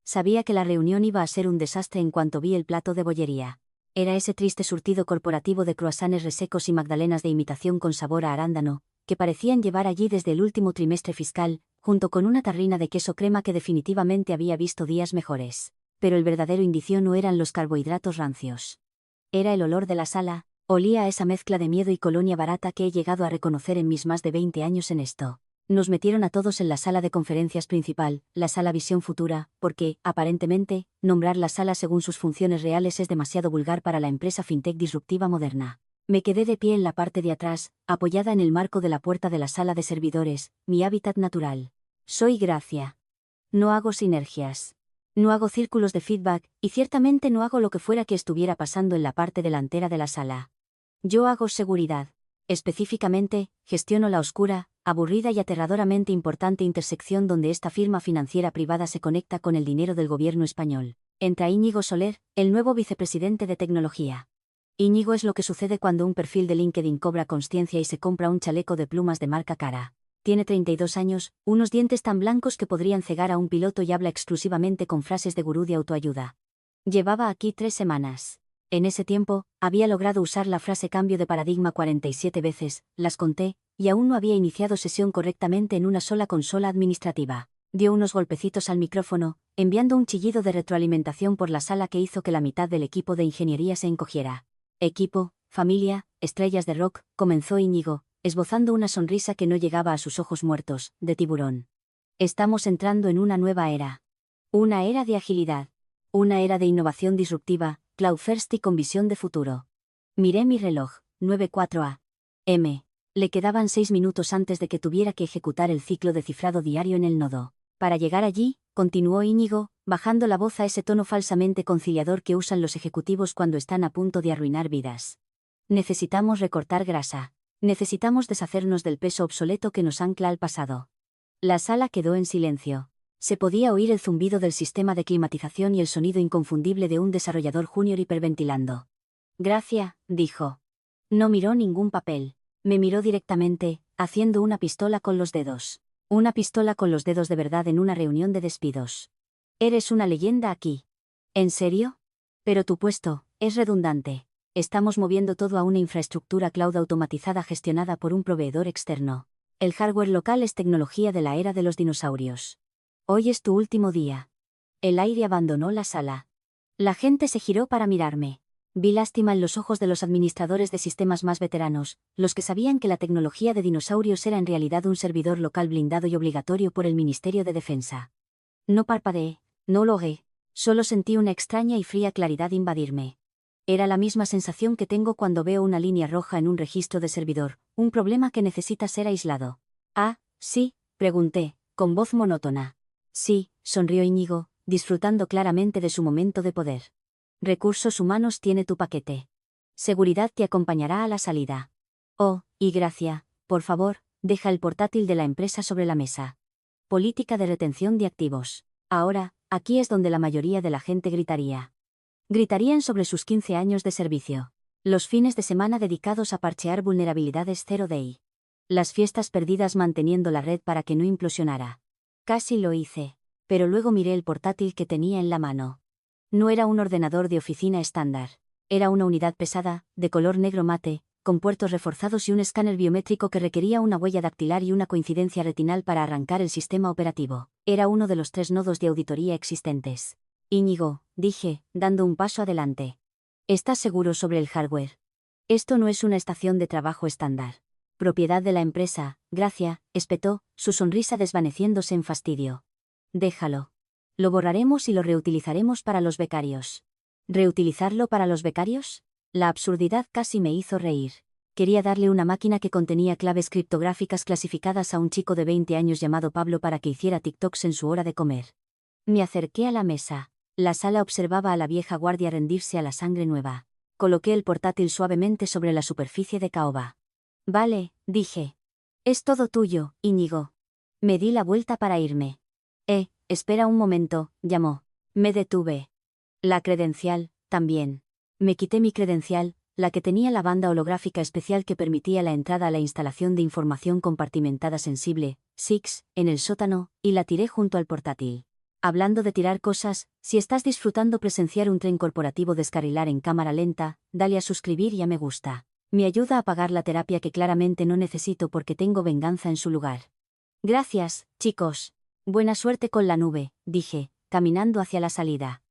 Sabía que la reunión iba a ser un desastre en cuanto vi el plato de bollería. Era ese triste surtido corporativo de croissants resecos y magdalenas de imitación con sabor a arándano, que parecían llevar allí desde el último trimestre fiscal, junto con una tarrina de queso crema que definitivamente había visto días mejores. Pero el verdadero indicio no eran los carbohidratos rancios. Era el olor de la sala. Olía a esa mezcla de miedo y colonia barata que he llegado a reconocer en mis más de 20 años en esto. Nos metieron a todos en la sala de conferencias principal, la sala Visión Futura, porque, aparentemente, nombrar la sala según sus funciones reales es demasiado vulgar para la empresa fintech disruptiva moderna. Me quedé de pie en la parte de atrás, apoyada en el marco de la puerta de la sala de servidores, mi hábitat natural. Soy Gracia. No hago sinergias. No hago círculos de feedback, y ciertamente no hago lo que fuera que estuviera pasando en la parte delantera de la sala. Yo hago seguridad. Específicamente, gestiono la oscura, aburrida y aterradoramente importante intersección donde esta firma financiera privada se conecta con el dinero del gobierno español. Entra Íñigo Soler, el nuevo vicepresidente de tecnología. Íñigo es lo que sucede cuando un perfil de LinkedIn cobra consciencia y se compra un chaleco de plumas de marca cara. Tiene 32 años, unos dientes tan blancos que podrían cegar a un piloto y habla exclusivamente con frases de gurú de autoayuda. Llevaba aquí 3 semanas. En ese tiempo, había logrado usar la frase cambio de paradigma 47 veces, las conté, y aún no había iniciado sesión correctamente en una sola consola administrativa. Dio unos golpecitos al micrófono, enviando un chillido de retroalimentación por la sala que hizo que la mitad del equipo de ingeniería se encogiera. Equipo, familia, estrellas de rock, comenzó Íñigo, esbozando una sonrisa que no llegaba a sus ojos muertos, de tiburón. Estamos entrando en una nueva era. Una era de agilidad. Una era de innovación disruptiva, cloud first y con visión de futuro. Miré mi reloj, 9:04 a.m. Le quedaban 6 minutos antes de que tuviera que ejecutar el ciclo de cifrado diario en el nodo. Para llegar allí, continuó Íñigo, bajando la voz a ese tono falsamente conciliador que usan los ejecutivos cuando están a punto de arruinar vidas. Necesitamos recortar grasa. Necesitamos deshacernos del peso obsoleto que nos ancla al pasado. La sala quedó en silencio. Se podía oír el zumbido del sistema de climatización y el sonido inconfundible de un desarrollador junior hiperventilando. Gracia, dijo. No miró ningún papel. Me miró directamente, haciendo una pistola con los dedos. Una pistola con los dedos de verdad en una reunión de despidos. Eres una leyenda aquí. ¿En serio? Pero tu puesto es redundante. Estamos moviendo todo a una infraestructura cloud automatizada gestionada por un proveedor externo. El hardware local es tecnología de la era de los dinosaurios. Hoy es tu último día. El aire abandonó la sala. La gente se giró para mirarme. Vi lástima en los ojos de los administradores de sistemas más veteranos, los que sabían que la tecnología de dinosaurios era en realidad un servidor local blindado y obligatorio por el Ministerio de Defensa. No parpadeé, no lo oí, solo sentí una extraña y fría claridad invadirme. Era la misma sensación que tengo cuando veo una línea roja en un registro de servidor, un problema que necesita ser aislado. Ah, sí, pregunté, con voz monótona. Sí, sonrió Íñigo, disfrutando claramente de su momento de poder. Recursos humanos tiene tu paquete. Seguridad te acompañará a la salida. Oh, y Gracia, por favor, deja el portátil de la empresa sobre la mesa. Política de retención de activos. Ahora, aquí es donde la mayoría de la gente gritaría. Gritarían sobre sus 15 años de servicio. Los fines de semana dedicados a parchear vulnerabilidades 0day. Las fiestas perdidas manteniendo la red para que no implosionara. Casi lo hice, pero luego miré el portátil que tenía en la mano. No era un ordenador de oficina estándar. Era una unidad pesada, de color negro mate, con puertos reforzados y un escáner biométrico que requería una huella dactilar y una coincidencia retinal para arrancar el sistema operativo. Era uno de los 3 nodos de auditoría existentes. Íñigo, dije, dando un paso adelante. ¿Estás seguro sobre el hardware? Esto no es una estación de trabajo estándar. Propiedad de la empresa, Gracia, espetó, su sonrisa desvaneciéndose en fastidio. Déjalo. Lo borraremos y lo reutilizaremos para los becarios. ¿Reutilizarlo para los becarios? La absurdidad casi me hizo reír. Quería darle una máquina que contenía claves criptográficas clasificadas a un chico de 20 años llamado Pablo para que hiciera TikToks en su hora de comer. Me acerqué a la mesa. La sala observaba a la vieja guardia rendirse a la sangre nueva. Coloqué el portátil suavemente sobre la superficie de caoba. Vale, dije. Es todo tuyo, Íñigo. Me di la vuelta para irme. Espera un momento, llamó. Me detuve. La credencial, también. Me quité mi credencial, la que tenía la banda holográfica especial que permitía la entrada a la instalación de información compartimentada sensible, SIX, en el sótano, y la tiré junto al portátil. Hablando de tirar cosas, si estás disfrutando presenciar un tren corporativo descarrilar en cámara lenta, dale a suscribir y a me gusta. Me ayuda a pagar la terapia que claramente no necesito porque tengo venganza en su lugar. Gracias, chicos. Buena suerte con la nube, dije, caminando hacia la salida.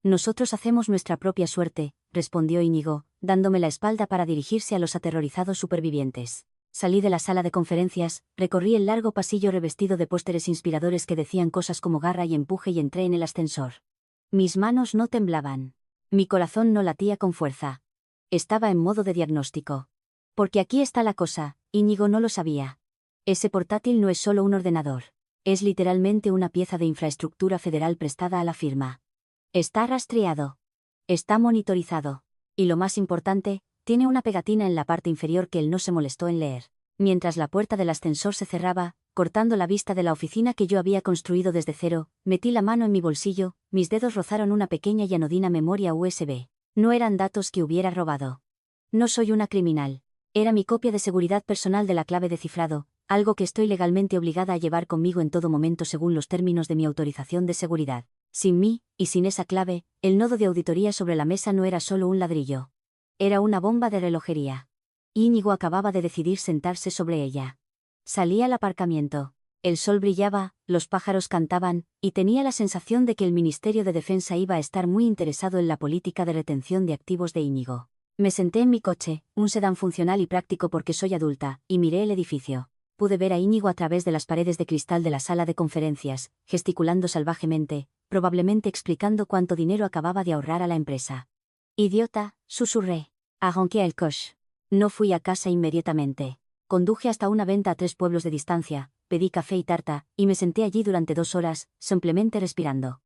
Nosotros hacemos nuestra propia suerte, respondió Íñigo, dándome la espalda para dirigirse a los aterrorizados supervivientes. Salí de la sala de conferencias, recorrí el largo pasillo revestido de pósteres inspiradores que decían cosas como garra y empuje y entré en el ascensor. Mis manos no temblaban. Mi corazón no latía con fuerza. Estaba en modo de diagnóstico. Porque aquí está la cosa, Íñigo no lo sabía. Ese portátil no es solo un ordenador. Es literalmente una pieza de infraestructura federal prestada a la firma. Está rastreado. Está monitorizado. Y lo más importante, tiene una pegatina en la parte inferior que él no se molestó en leer. Mientras la puerta del ascensor se cerraba, cortando la vista de la oficina que yo había construido desde cero, metí la mano en mi bolsillo, mis dedos rozaron una pequeña y anodina memoria USB. No eran datos que hubiera robado. No soy una criminal. Era mi copia de seguridad personal de la clave de cifrado, algo que estoy legalmente obligada a llevar conmigo en todo momento según los términos de mi autorización de seguridad. Sin mí, y sin esa clave, el nodo de auditoría sobre la mesa no era solo un ladrillo. Era una bomba de relojería. Íñigo acababa de decidir sentarse sobre ella. Salí al aparcamiento. El sol brillaba, los pájaros cantaban, y tenía la sensación de que el Ministerio de Defensa iba a estar muy interesado en la política de retención de activos de Íñigo. Me senté en mi coche, un sedán funcional y práctico porque soy adulta, y miré el edificio. Pude ver a Íñigo a través de las paredes de cristal de la sala de conferencias, gesticulando salvajemente, probablemente explicando cuánto dinero acababa de ahorrar a la empresa. Idiota, susurré. Arranqué el coche. No fui a casa inmediatamente. Conduje hasta una venta a 3 pueblos de distancia, pedí café y tarta, y me senté allí durante 2 horas, simplemente respirando.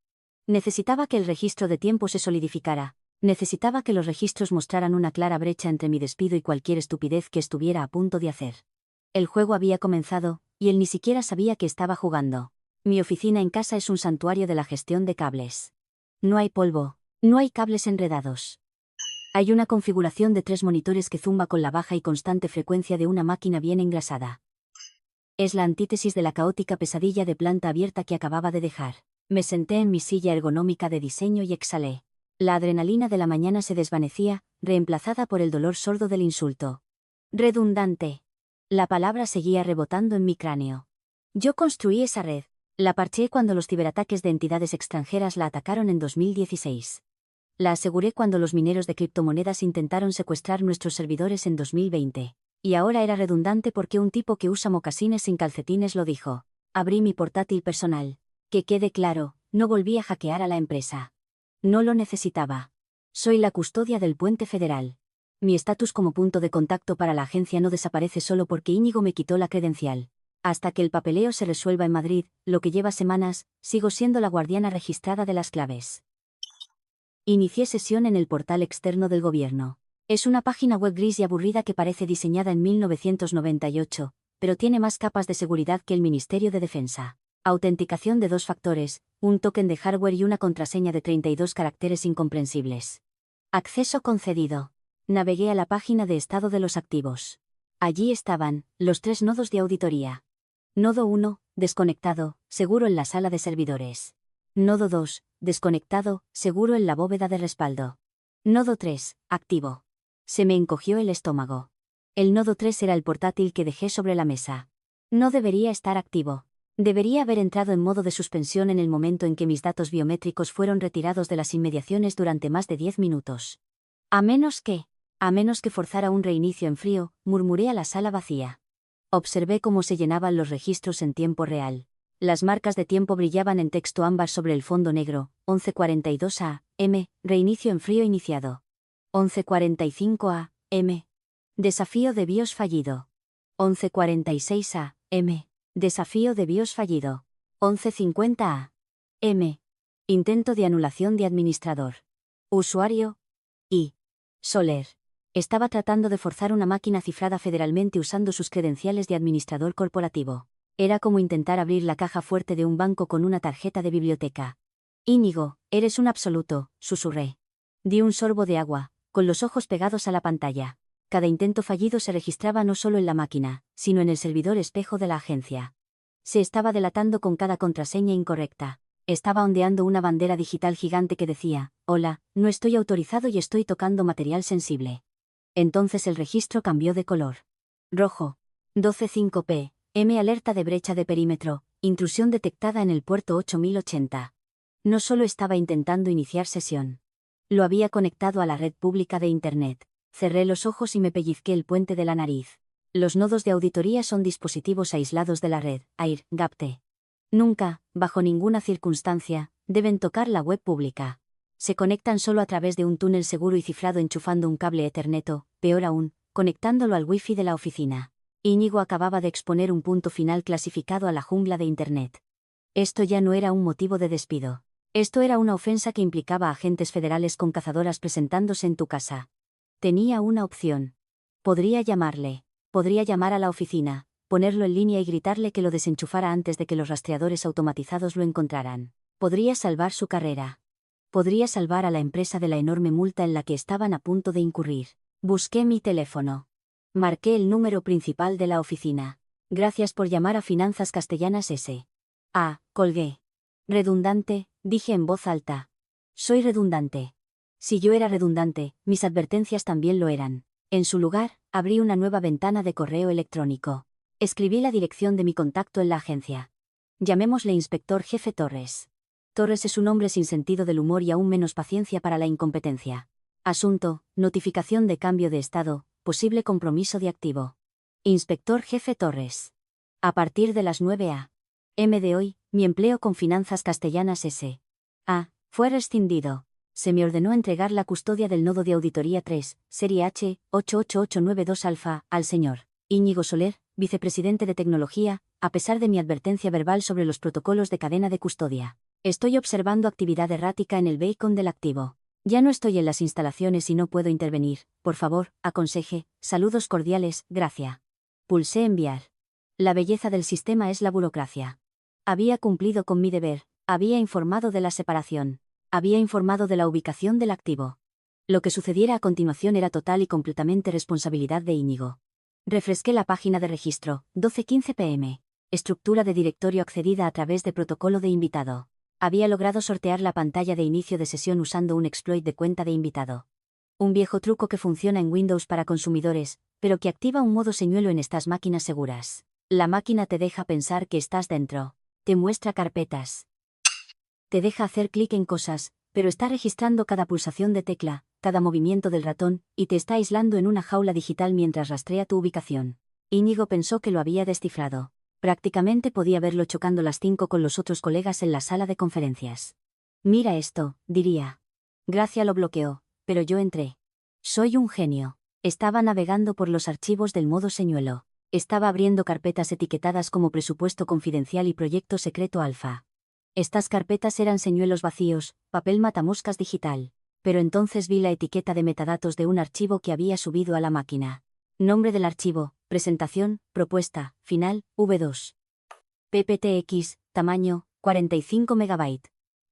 Necesitaba que el registro de tiempo se solidificara. Necesitaba que los registros mostraran una clara brecha entre mi despido y cualquier estupidez que estuviera a punto de hacer. El juego había comenzado, y él ni siquiera sabía que estaba jugando. Mi oficina en casa es un santuario de la gestión de cables. No hay polvo, no hay cables enredados. Hay una configuración de 3 monitores que zumba con la baja y constante frecuencia de una máquina bien engrasada. Es la antítesis de la caótica pesadilla de planta abierta que acababa de dejar. Me senté en mi silla ergonómica de diseño y exhalé. La adrenalina de la mañana se desvanecía, reemplazada por el dolor sordo del insulto. Redundante. La palabra seguía rebotando en mi cráneo. Yo construí esa red. La parché cuando los ciberataques de entidades extranjeras la atacaron en 2016. La aseguré cuando los mineros de criptomonedas intentaron secuestrar nuestros servidores en 2020. Y ahora era redundante porque un tipo que usa mocasines sin calcetines lo dijo. Abrí mi portátil personal. Que quede claro, no volví a hackear a la empresa. No lo necesitaba. Soy la custodia del puente federal. Mi estatus como punto de contacto para la agencia no desaparece solo porque Íñigo me quitó la credencial. Hasta que el papeleo se resuelva en Madrid, lo que lleva semanas, sigo siendo la guardiana registrada de las claves. Inicié sesión en el portal externo del gobierno. Es una página web gris y aburrida que parece diseñada en 1998, pero tiene más capas de seguridad que el Ministerio de Defensa. Autenticación de 2 factores, un token de hardware y una contraseña de 32 caracteres incomprensibles. Acceso concedido. Navegué a la página de estado de los activos. Allí estaban los 3 nodos de auditoría. Nodo 1, desconectado, seguro en la sala de servidores. Nodo 2, desconectado, seguro en la bóveda de respaldo. Nodo 3, activo. Se me encogió el estómago. El nodo 3 era el portátil que dejé sobre la mesa. No debería estar activo. Debería haber entrado en modo de suspensión en el momento en que mis datos biométricos fueron retirados de las inmediaciones durante más de 10 minutos. A menos que forzara un reinicio en frío, murmuré a la sala vacía. Observé cómo se llenaban los registros en tiempo real. Las marcas de tiempo brillaban en texto ámbar sobre el fondo negro. 11:42 a.m. Reinicio en frío iniciado. 11:45 a.m. Desafío de BIOS fallido. 11:46 a.m. Desafío de BIOS fallido. 11:50 a.m. Intento de anulación de administrador. Usuario I. Soler. Estaba tratando de forzar una máquina cifrada federalmente usando sus credenciales de administrador corporativo. Era como intentar abrir la caja fuerte de un banco con una tarjeta de biblioteca. Íñigo, eres un absoluto, susurré. Di un sorbo de agua, con los ojos pegados a la pantalla. Cada intento fallido se registraba no solo en la máquina, sino en el servidor espejo de la agencia. Se estaba delatando con cada contraseña incorrecta. Estaba ondeando una bandera digital gigante que decía: «Hola, no estoy autorizado y estoy tocando material sensible». Entonces el registro cambió de color. Rojo. 12.5 p.m. Alerta de brecha de perímetro. Intrusión detectada en el puerto 8080. No solo estaba intentando iniciar sesión. Lo había conectado a la red pública de Internet. Cerré los ojos y me pellizqué el puente de la nariz. Los nodos de auditoría son dispositivos aislados de la red, air-gapped. Nunca, bajo ninguna circunstancia, deben tocar la web pública. Se conectan solo a través de un túnel seguro y cifrado enchufando un cable Ethernet o, peor aún, conectándolo al Wi-Fi de la oficina. Íñigo acababa de exponer un punto final clasificado a la jungla de Internet. Esto ya no era un motivo de despido. Esto era una ofensa que implicaba a agentes federales con cazadoras presentándose en tu casa. Tenía una opción. Podría llamarle. Podría llamar a la oficina, ponerlo en línea y gritarle que lo desenchufara antes de que los rastreadores automatizados lo encontraran. Podría salvar su carrera. Podría salvar a la empresa de la enorme multa en la que estaban a punto de incurrir. Busqué mi teléfono. Marqué el número principal de la oficina. Gracias por llamar a Finanzas Castellanas S. Colgué. Redundante, dije en voz alta. Soy redundante. Si yo era redundante, mis advertencias también lo eran. En su lugar, abrí una nueva ventana de correo electrónico. Escribí la dirección de mi contacto en la agencia. Llamémosle Inspector Jefe Torres. Torres es un hombre sin sentido del humor y aún menos paciencia para la incompetencia. Asunto: notificación de cambio de estado, posible compromiso de activo. Inspector Jefe Torres. A partir de las 9 a.m. de hoy, mi empleo con Finanzas Castellanas S.A. fue rescindido. Se me ordenó entregar la custodia del nodo de auditoría 3, serie H88892 alfa, al señor Íñigo Soler, vicepresidente de tecnología, a pesar de mi advertencia verbal sobre los protocolos de cadena de custodia. Estoy observando actividad errática en el beacon del activo. Ya no estoy en las instalaciones y no puedo intervenir. Por favor, aconseje. Saludos cordiales, gracia. Pulsé enviar. La belleza del sistema es la burocracia. Había cumplido con mi deber. Había informado de la separación. Había informado de la ubicación del activo. Lo que sucediera a continuación era total y completamente responsabilidad de Íñigo. Refresqué la página de registro. 12:15 p.m. Estructura de directorio accedida a través de protocolo de invitado. Había logrado sortear la pantalla de inicio de sesión usando un exploit de cuenta de invitado. Un viejo truco que funciona en Windows para consumidores, pero que activa un modo señuelo en estas máquinas seguras. La máquina te deja pensar que estás dentro. Te muestra carpetas. Te deja hacer clic en cosas, pero está registrando cada pulsación de tecla, cada movimiento del ratón, y te está aislando en una jaula digital mientras rastrea tu ubicación. Íñigo pensó que lo había descifrado. Prácticamente podía verlo chocando las 5 con los otros colegas en la sala de conferencias. Mira esto, diría. Gracia lo bloqueó, pero yo entré. Soy un genio. Estaba navegando por los archivos del modo señuelo. Estaba abriendo carpetas etiquetadas como presupuesto confidencial y proyecto secreto alfa. Estas carpetas eran señuelos vacíos, papel matamoscas digital. Pero entonces vi la etiqueta de metadatos de un archivo que había subido a la máquina. Nombre del archivo: presentación, propuesta, final, V2. PPTX, tamaño, 45 MB.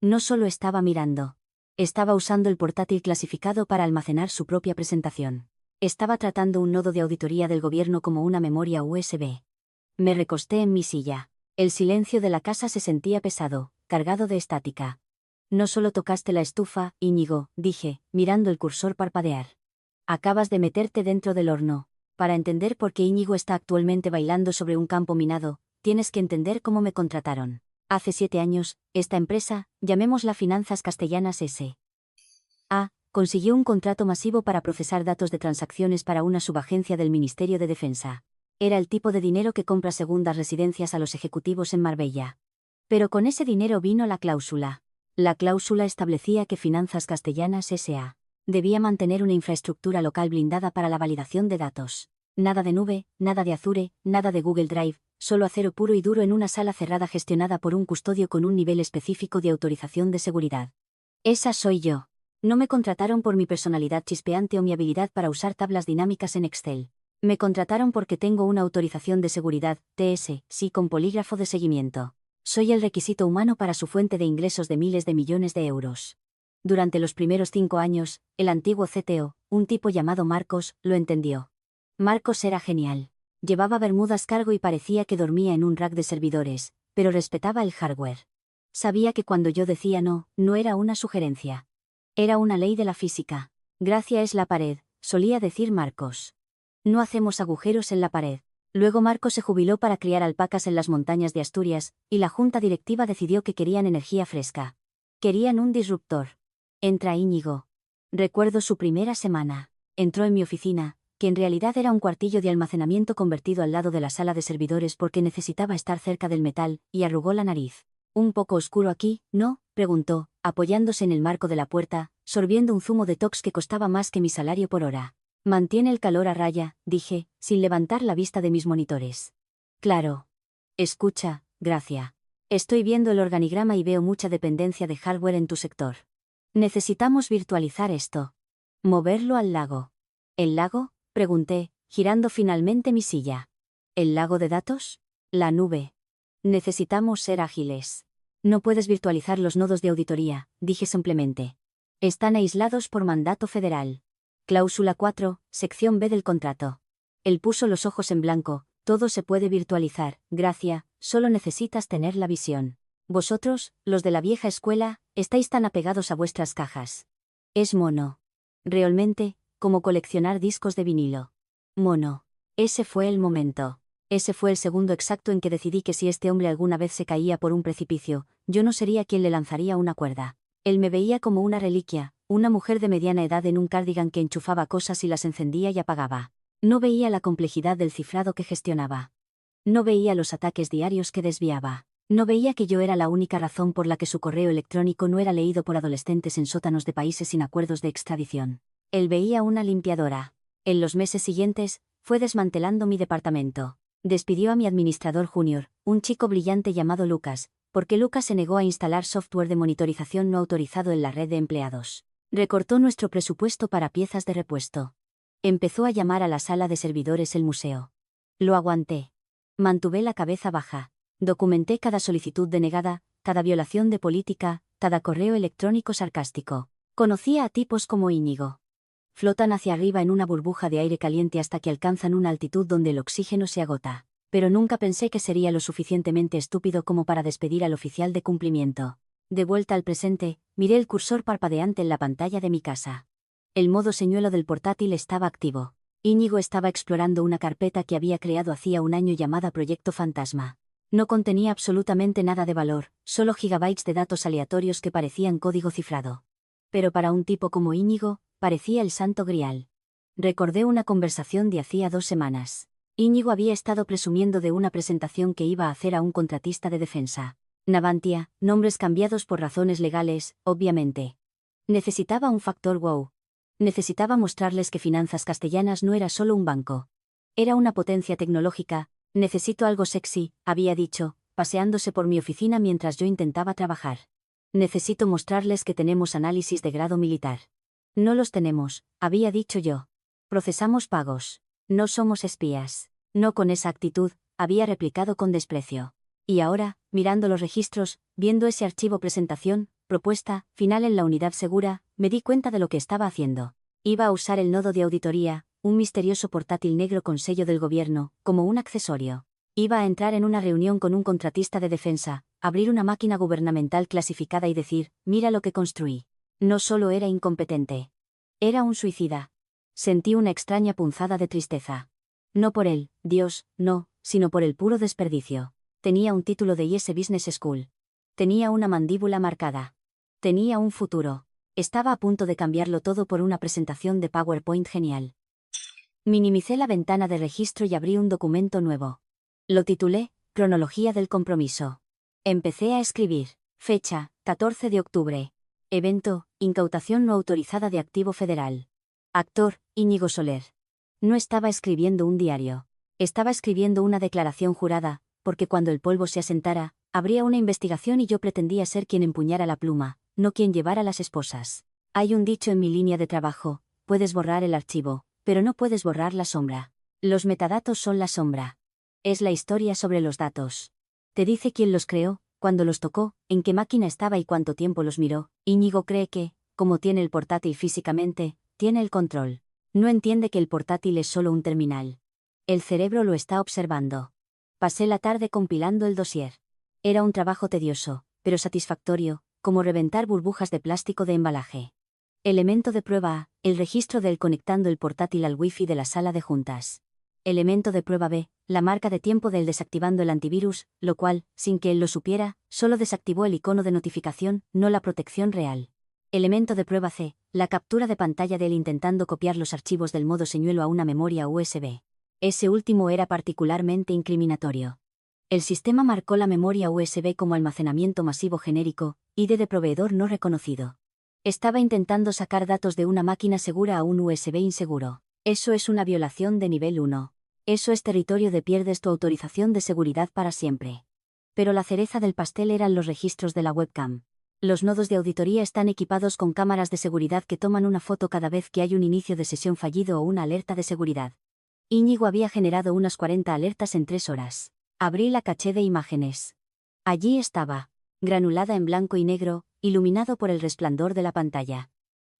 No solo estaba mirando. Estaba usando el portátil clasificado para almacenar su propia presentación. Estaba tratando un nodo de auditoría del gobierno como una memoria USB. Me recosté en mi silla. El silencio de la casa se sentía pesado, cargado de estática. No solo tocaste la estufa, Íñigo, dije, mirando el cursor parpadear. Acabas de meterte dentro del horno. Para entender por qué Íñigo está actualmente bailando sobre un campo minado, tienes que entender cómo me contrataron. Hace 7 años, esta empresa, llamémosla Finanzas Castellanas S.A., consiguió un contrato masivo para procesar datos de transacciones para una subagencia del Ministerio de Defensa. Era el tipo de dinero que compra segundas residencias a los ejecutivos en Marbella. Pero con ese dinero vino la cláusula. La cláusula establecía que Finanzas Castellanas S.A. debía mantener una infraestructura local blindada para la validación de datos. Nada de nube, nada de Azure, nada de Google Drive, solo acero puro y duro en una sala cerrada gestionada por un custodio con un nivel específico de autorización de seguridad. Esa soy yo. No me contrataron por mi personalidad chispeante o mi habilidad para usar tablas dinámicas en Excel. Me contrataron porque tengo una autorización de seguridad, TS, sí, con polígrafo de seguimiento. Soy el requisito humano para su fuente de ingresos de miles de millones de euros. Durante los primeros 5 años, el antiguo CTO, un tipo llamado Marcos, lo entendió. Marcos era genial. Llevaba bermudas cargo y parecía que dormía en un rack de servidores, pero respetaba el hardware. Sabía que cuando yo decía no, no era una sugerencia. Era una ley de la física. Gracia es la pared, solía decir Marcos. No hacemos agujeros en la pared. Luego Marcos se jubiló para criar alpacas en las montañas de Asturias, y la junta directiva decidió que querían energía fresca. Querían un disruptor. Entra Íñigo. Recuerdo su primera semana. Entró en mi oficina, que en realidad era un cuartillo de almacenamiento convertido al lado de la sala de servidores porque necesitaba estar cerca del metal, y arrugó la nariz. «¿Un poco oscuro aquí, no?», preguntó, apoyándose en el marco de la puerta, sorbiendo un zumo de tox que costaba más que mi salario por hora. «Mantiene el calor a raya», dije, sin levantar la vista de mis monitores. «Claro. Escucha, Gracia. Estoy viendo el organigrama y veo mucha dependencia de hardware en tu sector. Necesitamos virtualizar esto. Moverlo al lago». «¿El lago?», pregunté, girando finalmente mi silla. «¿El lago de datos? La nube. Necesitamos ser ágiles. No puedes virtualizar los nodos de auditoría», dije simplemente. «Están aislados por mandato federal. Cláusula 4, sección B del contrato». Él puso los ojos en blanco. «Todo se puede virtualizar, Gracia, solo necesitas tener la visión. Vosotros, los de la vieja escuela, estáis tan apegados a vuestras cajas. Es mono. Realmente, como coleccionar discos de vinilo. Mono. Ese fue el momento. Ese fue el segundo exacto en que decidí que si este hombre alguna vez se caía por un precipicio, yo no sería quien le lanzaría una cuerda. Él me veía como una reliquia, una mujer de mediana edad en un cardigan que enchufaba cosas y las encendía y apagaba. No veía la complejidad del cifrado que gestionaba. No veía los ataques diarios que desviaba. No veía que yo era la única razón por la que su correo electrónico no era leído por adolescentes en sótanos de países sin acuerdos de extradición. Él veía una limpiadora. En los meses siguientes, fue desmantelando mi departamento. Despidió a mi administrador junior, un chico brillante llamado Lucas, porque Lucas se negó a instalar software de monitorización no autorizado en la red de empleados. Recortó nuestro presupuesto para piezas de repuesto. Empezó a llamar a la sala de servidores el museo. Lo aguanté. Mantuve la cabeza baja. Documenté cada solicitud denegada, cada violación de política, cada correo electrónico sarcástico. Conocía a tipos como Íñigo. Flotan hacia arriba en una burbuja de aire caliente hasta que alcanzan una altitud donde el oxígeno se agota. Pero nunca pensé que sería lo suficientemente estúpido como para despedir al oficial de cumplimiento. De vuelta al presente, miré el cursor parpadeante en la pantalla de mi casa. El modo señuelo del portátil estaba activo. Íñigo estaba explorando una carpeta que había creado hacía un año llamada Proyecto Fantasma. No contenía absolutamente nada de valor, solo gigabytes de datos aleatorios que parecían código cifrado. Pero para un tipo como Íñigo, parecía el santo grial. Recordé una conversación de hacía 2 semanas. Íñigo había estado presumiendo de una presentación que iba a hacer a un contratista de defensa. Navantia, nombres cambiados por razones legales, obviamente. Necesitaba un factor wow. Necesitaba mostrarles que Finanzas Castellanas no era solo un banco. Era una potencia tecnológica. «Necesito algo sexy», había dicho, paseándose por mi oficina mientras yo intentaba trabajar. «Necesito mostrarles que tenemos análisis de grado militar». «No los tenemos», había dicho yo. «Procesamos pagos. No somos espías». «No con esa actitud», había replicado con desprecio. Y ahora, mirando los registros, viendo ese archivo presentación, propuesta, final en la unidad segura, me di cuenta de lo que estaba haciendo. Iba a usar el nodo de auditoría, un misterioso portátil negro con sello del gobierno, como un accesorio. Iba a entrar en una reunión con un contratista de defensa, abrir una máquina gubernamental clasificada y decir, «Mira lo que construí». No solo era incompetente. Era un suicida. Sentí una extraña punzada de tristeza. No por él, Dios, no, sino por el puro desperdicio. Tenía un título de IS Business School. Tenía una mandíbula marcada. Tenía un futuro. Estaba a punto de cambiarlo todo por una presentación de PowerPoint genial. Minimicé la ventana de registro y abrí un documento nuevo. Lo titulé, Cronología del compromiso. Empecé a escribir. Fecha, 14 de octubre. Evento, incautación no autorizada de activo federal. Actor, Íñigo Soler. No estaba escribiendo un diario. Estaba escribiendo una declaración jurada, porque cuando el polvo se asentara, habría una investigación y yo pretendía ser quien empuñara la pluma, no quien llevara las esposas. Hay un dicho en mi línea de trabajo, puedes borrar el archivo, pero no puedes borrar la sombra. Los metadatos son la sombra. Es la historia sobre los datos. Te dice quién los creó, cuándo los tocó, en qué máquina estaba y cuánto tiempo los miró. Íñigo cree que, como tiene el portátil físicamente, tiene el control. No entiende que el portátil es solo un terminal. El cerebro lo está observando. Pasé la tarde compilando el dossier. Era un trabajo tedioso, pero satisfactorio, como reventar burbujas de plástico de embalaje. Elemento de prueba A, el registro del conectando el portátil al Wi-Fi de la sala de juntas. Elemento de prueba B, la marca de tiempo del desactivando el antivirus, lo cual, sin que él lo supiera, solo desactivó el icono de notificación, no la protección real. Elemento de prueba C, la captura de pantalla de él intentando copiar los archivos del modo señuelo a una memoria USB. Ese último era particularmente incriminatorio. El sistema marcó la memoria USB como almacenamiento masivo genérico, ID de proveedor no reconocido. Estaba intentando sacar datos de una máquina segura a un USB inseguro. Eso es una violación de nivel 1. Eso es territorio de pierdes tu autorización de seguridad para siempre. Pero la cereza del pastel eran los registros de la webcam. Los nodos de auditoría están equipados con cámaras de seguridad que toman una foto cada vez que hay un inicio de sesión fallido o una alerta de seguridad. Íñigo había generado unas 40 alertas en 3 horas. Abrí la caché de imágenes. Allí estaba, granulada en blanco y negro, iluminado por el resplandor de la pantalla.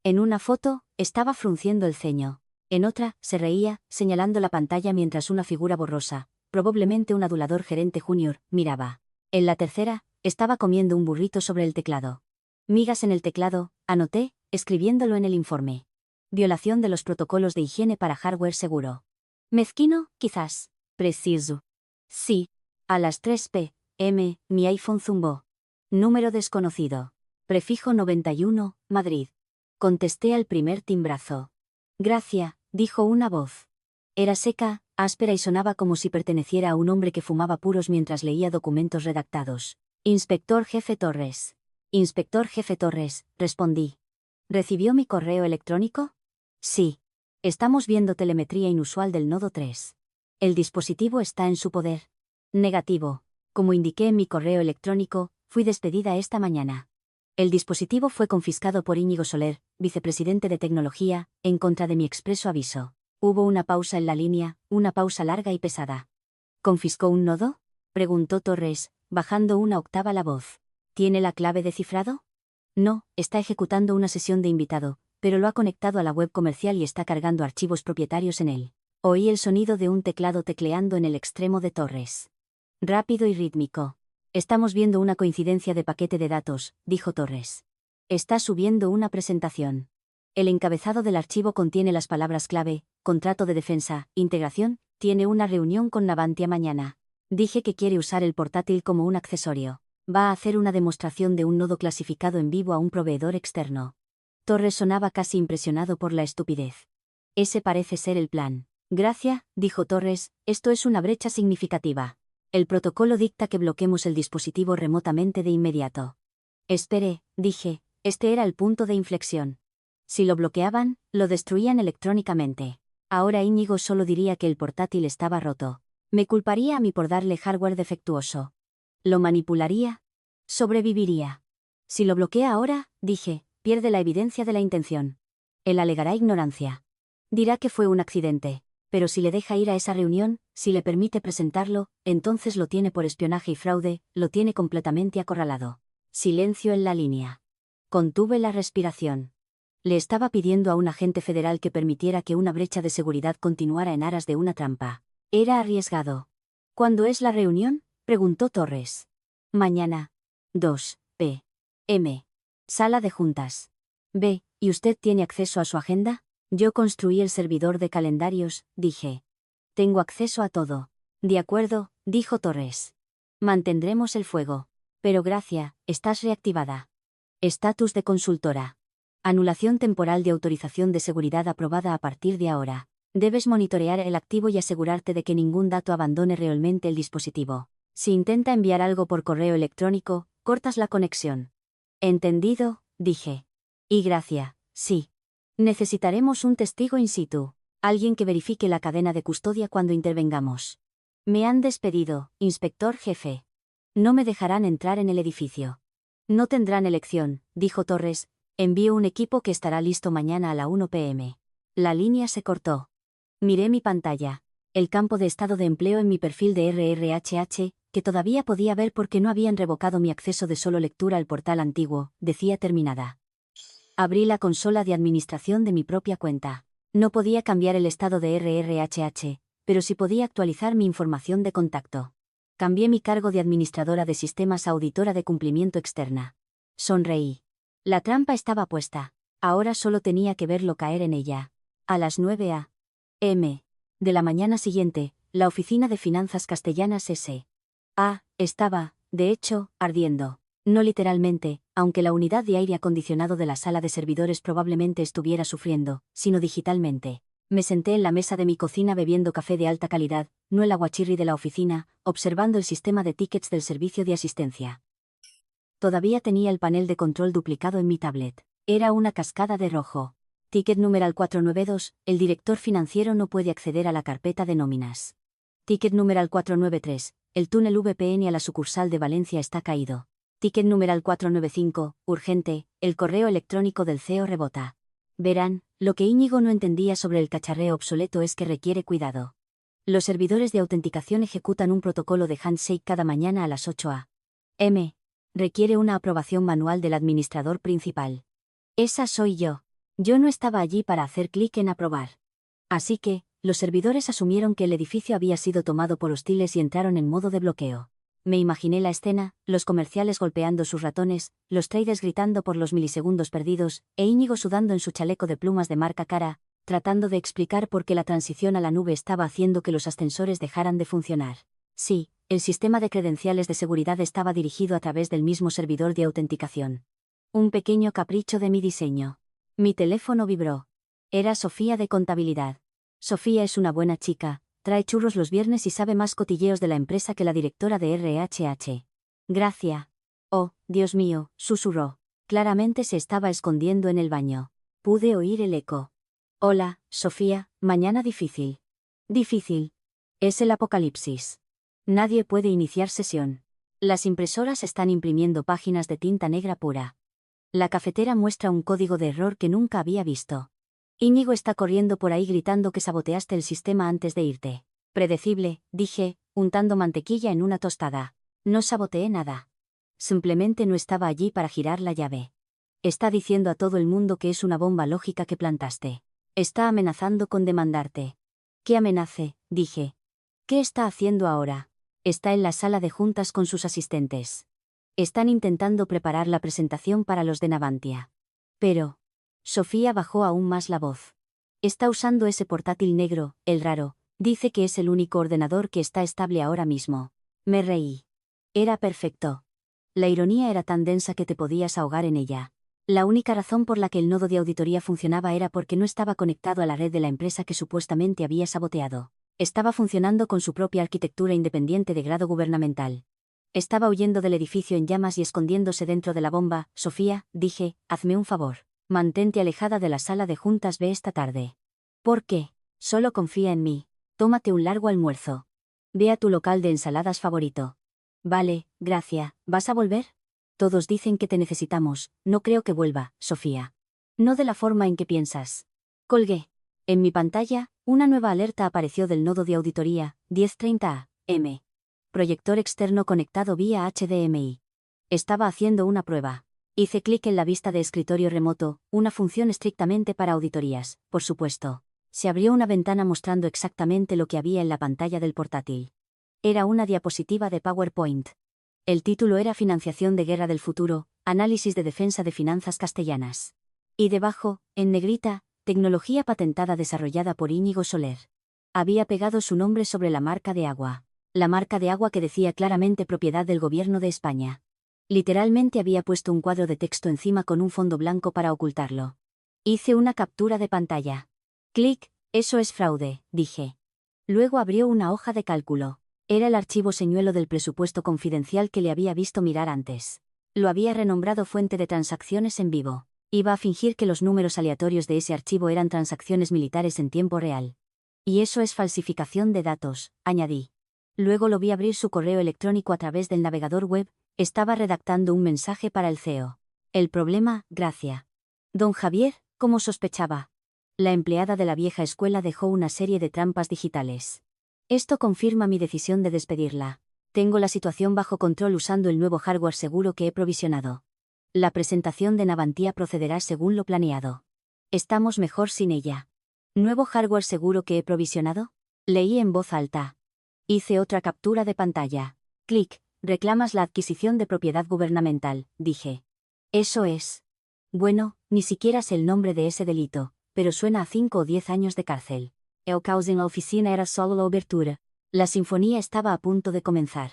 En una foto, estaba frunciendo el ceño. En otra, se reía, señalando la pantalla mientras una figura borrosa, probablemente un adulador gerente junior, miraba. En la tercera, estaba comiendo un burrito sobre el teclado. Migas en el teclado, anoté, escribiéndolo en el informe. Violación de los protocolos de higiene para hardware seguro. Mezquino, quizás. Preciso. Sí. A las 3 p.m., mi iPhone zumbó. Número desconocido. Prefijo 91, Madrid. Contesté al primer timbrazo. Gracia, dijo una voz. Era seca, áspera y sonaba como si perteneciera a un hombre que fumaba puros mientras leía documentos redactados. Inspector Jefe Torres. Inspector Jefe Torres, respondí. ¿Recibió mi correo electrónico? Sí. Estamos viendo telemetría inusual del nodo 3. El dispositivo está en su poder. Negativo. Como indiqué en mi correo electrónico, fui despedida esta mañana. El dispositivo fue confiscado por Íñigo Soler, vicepresidente de tecnología, en contra de mi expreso aviso. Hubo una pausa en la línea, una pausa larga y pesada. ¿Confiscó un nodo?, preguntó Torres, bajando una octava la voz. ¿Tiene la clave de cifrado? No, está ejecutando una sesión de invitado, pero lo ha conectado a la web comercial y está cargando archivos propietarios en él. Oí el sonido de un teclado tecleando en el extremo de Torres. Rápido y rítmico. Estamos viendo una coincidencia de paquete de datos, dijo Torres. Está subiendo una presentación. El encabezado del archivo contiene las palabras clave, contrato de defensa, integración, tiene una reunión con Navantia mañana. Dije que quiere usar el portátil como un accesorio. Va a hacer una demostración de un nodo clasificado en vivo a un proveedor externo. Torres sonaba casi impresionado por la estupidez. Ese parece ser el plan. Gracia, dijo Torres, esto es una brecha significativa. El protocolo dicta que bloquemos el dispositivo remotamente de inmediato. Espere, dije, este era el punto de inflexión. Si lo bloqueaban, lo destruían electrónicamente. Ahora Íñigo solo diría que el portátil estaba roto. Me culparía a mí por darle hardware defectuoso. ¿Lo manipularía? Sobreviviría. Si lo bloquea ahora, dije, pierde la evidencia de la intención. Él alegará ignorancia. Dirá que fue un accidente. Pero si le deja ir a esa reunión, si le permite presentarlo, entonces lo tiene por espionaje y fraude, lo tiene completamente acorralado. Silencio en la línea. Contuve la respiración. Le estaba pidiendo a un agente federal que permitiera que una brecha de seguridad continuara en aras de una trampa. Era arriesgado. ¿Cuándo es la reunión?, preguntó Torres. Mañana. 2 p.m. Sala de juntas. B. ¿Y usted tiene acceso a su agenda? Yo construí el servidor de calendarios, dije. Tengo acceso a todo. De acuerdo, dijo Torres. Mantendremos el fuego. Pero Gracia, estás reactivada. Estatus de consultora. Anulación temporal de autorización de seguridad aprobada a partir de ahora. Debes monitorear el activo y asegurarte de que ningún dato abandone realmente el dispositivo. Si intenta enviar algo por correo electrónico, cortas la conexión. Entendido, dije. Y Gracia, sí. Necesitaremos un testigo in situ, alguien que verifique la cadena de custodia cuando intervengamos. Me han despedido, inspector jefe. No me dejarán entrar en el edificio. No tendrán elección, dijo Torres. Envío un equipo que estará listo mañana a la 1 p.m. La línea se cortó. Miré mi pantalla. El campo de estado de empleo en mi perfil de RRHH, que todavía podía ver porque no habían revocado mi acceso de solo lectura al portal antiguo, decía terminada. Abrí la consola de administración de mi propia cuenta. No podía cambiar el estado de RRHH, pero sí podía actualizar mi información de contacto. Cambié mi cargo de administradora de sistemas a auditora de cumplimiento externa. Sonreí. La trampa estaba puesta. Ahora solo tenía que verlo caer en ella. A las 9 a.m. de la mañana siguiente, la oficina de finanzas castellanas S.A. estaba, de hecho, ardiendo. No literalmente, aunque la unidad de aire acondicionado de la sala de servidores probablemente estuviera sufriendo, sino digitalmente. Me senté en la mesa de mi cocina bebiendo café de alta calidad, no el aguachirri de la oficina, observando el sistema de tickets del servicio de asistencia. Todavía tenía el panel de control duplicado en mi tablet. Era una cascada de rojo. Ticket numeral 492, el director financiero no puede acceder a la carpeta de nóminas. Ticket numeral 493, el túnel VPN a la sucursal de Valencia está caído. Ticket numeral 495, urgente, el correo electrónico del CEO rebota. Verán, lo que Íñigo no entendía sobre el cacharreo obsoleto es que requiere cuidado. Los servidores de autenticación ejecutan un protocolo de handshake cada mañana a las 8 a.m. Requiere una aprobación manual del administrador principal. Esa soy yo. Yo no estaba allí para hacer clic en aprobar. Así que, los servidores asumieron que el edificio había sido tomado por hostiles y entraron en modo de bloqueo. Me imaginé la escena, los comerciales golpeando sus ratones, los traders gritando por los milisegundos perdidos, e Íñigo sudando en su chaleco de plumas de marca Cara, tratando de explicar por qué la transición a la nube estaba haciendo que los ascensores dejaran de funcionar. Sí, el sistema de credenciales de seguridad estaba dirigido a través del mismo servidor de autenticación. Un pequeño capricho de mi diseño. Mi teléfono vibró. Era Sofía de contabilidad. Sofía es una buena chica, trae churros los viernes y sabe más cotilleos de la empresa que la directora de RHH. Gracia. Oh, Dios mío, susurró. Claramente se estaba escondiendo en el baño. Pude oír el eco. Hola, Sofía, mañana difícil. Difícil. Es el apocalipsis. Nadie puede iniciar sesión. Las impresoras están imprimiendo páginas de tinta negra pura. La cafetera muestra un código de error que nunca había visto. Íñigo está corriendo por ahí gritando que saboteaste el sistema antes de irte. Predecible, dije, untando mantequilla en una tostada. No saboteé nada. Simplemente no estaba allí para girar la llave. Está diciendo a todo el mundo que es una bomba lógica que plantaste. Está amenazando con demandarte. ¿Qué amenace? Dije. ¿Qué está haciendo ahora? Está en la sala de juntas con sus asistentes. Están intentando preparar la presentación para los de Navantia. Pero... Sofía bajó aún más la voz. Está usando ese portátil negro, el raro, dice que es el único ordenador que está estable ahora mismo. Me reí. Era perfecto. La ironía era tan densa que te podías ahogar en ella. La única razón por la que el nodo de auditoría funcionaba era porque no estaba conectado a la red de la empresa que supuestamente había saboteado. Estaba funcionando con su propia arquitectura independiente de grado gubernamental. Estaba huyendo del edificio en llamas y escondiéndose dentro de la bomba. Sofía, dije, hazme un favor. Mantente alejada de la sala de juntas B esta tarde. ¿Por qué? Solo confía en mí. Tómate un largo almuerzo. Ve a tu local de ensaladas favorito. Vale, gracias. ¿Vas a volver? Todos dicen que te necesitamos. No creo que vuelva, Sofía. No de la forma en que piensas. Colgué. En mi pantalla, una nueva alerta apareció del nodo de auditoría, 10:30 a.m. Proyector externo conectado vía HDMI. Estaba haciendo una prueba. Hice clic en la vista de escritorio remoto, una función estrictamente para auditorías, por supuesto. Se abrió una ventana mostrando exactamente lo que había en la pantalla del portátil. Era una diapositiva de PowerPoint. El título era Financiación de Guerra del Futuro, Análisis de Defensa de Finanzas Castellanas. Y debajo, en negrita, Tecnología patentada desarrollada por Íñigo Soler. Había pegado su nombre sobre la marca de agua. La marca de agua que decía claramente propiedad del Gobierno de España. Literalmente había puesto un cuadro de texto encima con un fondo blanco para ocultarlo. Hice una captura de pantalla. Clic, eso es fraude, dije. Luego abrió una hoja de cálculo. Era el archivo señuelo del presupuesto confidencial que le había visto mirar antes. Lo había renombrado fuente de transacciones en vivo. Iba a fingir que los números aleatorios de ese archivo eran transacciones militares en tiempo real. Y eso es falsificación de datos, añadí. Luego lo vi abrir su correo electrónico a través del navegador web. Estaba redactando un mensaje para el CEO. El problema, gracia. Don Javier, como sospechaba. La empleada de la vieja escuela dejó una serie de trampas digitales. Esto confirma mi decisión de despedirla. Tengo la situación bajo control usando el nuevo hardware seguro que he provisionado. La presentación de Navantia procederá según lo planeado. Estamos mejor sin ella. ¿Nuevo hardware seguro que he provisionado? Leí en voz alta. Hice otra captura de pantalla. Clic, reclamas la adquisición de propiedad gubernamental, dije. Eso es. Bueno, ni siquiera sé el nombre de ese delito, pero suena a 5 o 10 años de cárcel. El caos en la oficina era solo la obertura. La sinfonía estaba a punto de comenzar.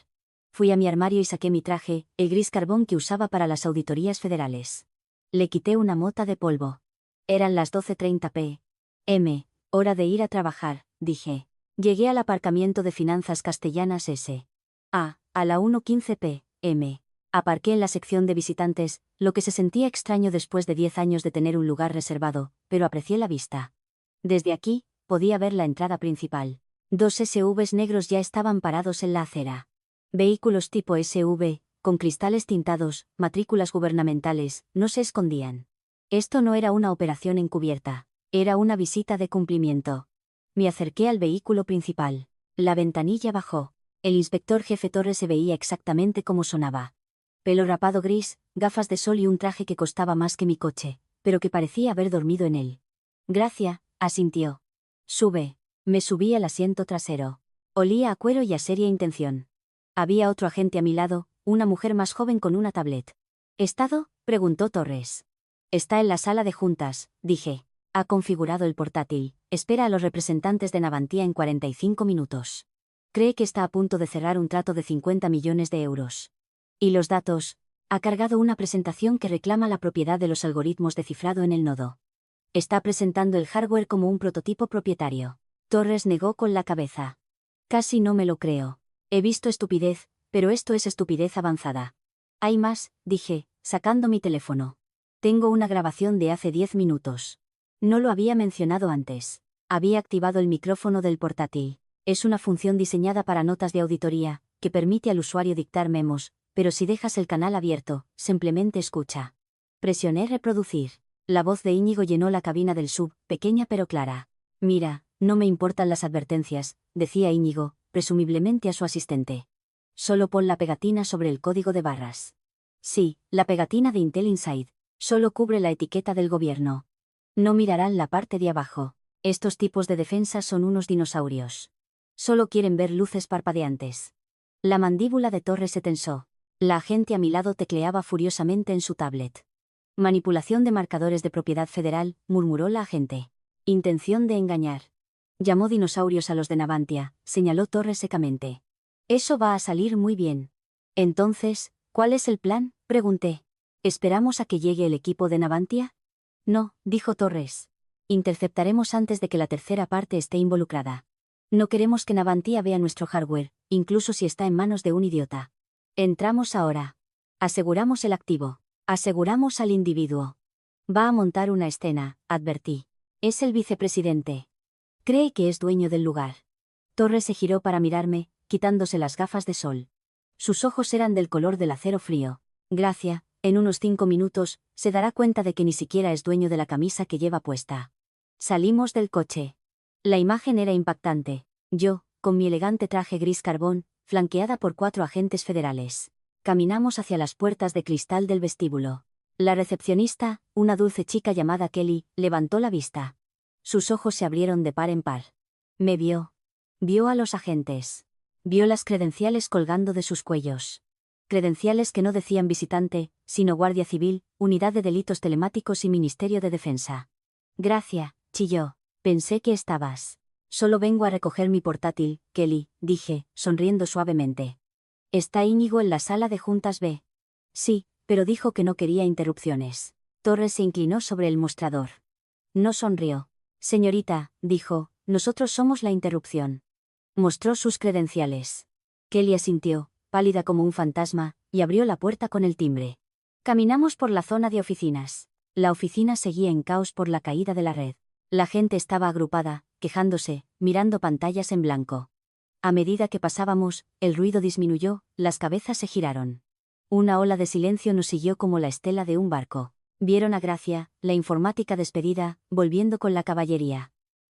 Fui a mi armario y saqué mi traje, el gris carbón que usaba para las auditorías federales. Le quité una mota de polvo. Eran las 12:30 p.m. Hora de ir a trabajar, dije. Llegué al aparcamiento de Finanzas Castellanas S.A. a la 1:15 p.m. Aparqué en la sección de visitantes, lo que se sentía extraño después de 10 años de tener un lugar reservado, pero aprecié la vista. Desde aquí, podía ver la entrada principal. 2 SUVs negros ya estaban parados en la acera. Vehículos tipo SUV, con cristales tintados, matrículas gubernamentales, no se escondían. Esto no era una operación encubierta, era una visita de cumplimiento. Me acerqué al vehículo principal. La ventanilla bajó. El inspector jefe Torres se veía exactamente como sonaba. Pelo rapado gris, gafas de sol y un traje que costaba más que mi coche, pero que parecía haber dormido en él. Gracias, asintió. Sube. Me subí al asiento trasero. Olía a cuero y a seria intención. Había otro agente a mi lado, una mujer más joven con una tablet. ¿Estado?, preguntó Torres. Está en la sala de juntas, dije. Ha configurado el portátil, espera a los representantes de Navantia en 45 minutos. Cree que está a punto de cerrar un trato de 50 millones de euros. ¿Y los datos? Ha cargado una presentación que reclama la propiedad de los algoritmos de cifrado en el nodo. Está presentando el hardware como un prototipo propietario. Torres negó con la cabeza. Casi no me lo creo. He visto estupidez, pero esto es estupidez avanzada. Hay más, dije, sacando mi teléfono. Tengo una grabación de hace 10 minutos. No lo había mencionado antes. Había activado el micrófono del portátil. Es una función diseñada para notas de auditoría, que permite al usuario dictar memos, pero si dejas el canal abierto, simplemente escucha. Presioné reproducir. La voz de Íñigo llenó la cabina del sub, pequeña pero clara. Mira, no me importan las advertencias, decía Íñigo, presumiblemente a su asistente. Solo pon la pegatina sobre el código de barras. Sí, la pegatina de Intel Inside. Solo cubre la etiqueta del gobierno. No mirarán la parte de abajo. Estos tipos de defensa son unos dinosaurios. Solo quieren ver luces parpadeantes. La mandíbula de Torres se tensó. La agente a mi lado tecleaba furiosamente en su tablet. Manipulación de marcadores de propiedad federal, murmuró la agente. Intención de engañar. Llamó dinosaurios a los de Navantia, señaló Torres secamente. Eso va a salir muy bien. Entonces, ¿cuál es el plan?, pregunté. ¿Esperamos a que llegue el equipo de Navantia? No, dijo Torres. Interceptaremos antes de que la tercera parte esté involucrada. No queremos que Navantia vea nuestro hardware, incluso si está en manos de un idiota. Entramos ahora. Aseguramos el activo. Aseguramos al individuo. Va a montar una escena, advertí. Es el vicepresidente. Cree que es dueño del lugar. Torres se giró para mirarme, quitándose las gafas de sol. Sus ojos eran del color del acero frío. Gracia, en unos 5 minutos, se dará cuenta de que ni siquiera es dueño de la camisa que lleva puesta. Salimos del coche. La imagen era impactante. Yo, con mi elegante traje gris carbón, flanqueada por 4 agentes federales. Caminamos hacia las puertas de cristal del vestíbulo. La recepcionista, una dulce chica llamada Kelly, levantó la vista. Sus ojos se abrieron de par en par. Me vio. Vio a los agentes. Vio las credenciales colgando de sus cuellos. Credenciales que no decían visitante, sino Guardia Civil, Unidad de Delitos Telemáticos y Ministerio de Defensa. Gracias, chilló. Pensé que estabas. Solo vengo a recoger mi portátil, Kelly, dije, sonriendo suavemente. ¿Está Íñigo en la sala de juntas B? Sí, pero dijo que no quería interrupciones. Torres se inclinó sobre el mostrador. No sonrió. Señorita, dijo, nosotros somos la interrupción. Mostró sus credenciales. Kelly asintió, pálida como un fantasma, y abrió la puerta con el timbre. Caminamos por la zona de oficinas. La oficina seguía en caos por la caída de la red. La gente estaba agrupada, quejándose, mirando pantallas en blanco. A medida que pasábamos, el ruido disminuyó, las cabezas se giraron. Una ola de silencio nos siguió como la estela de un barco. Vieron a Gracia, la informática despedida, volviendo con la caballería.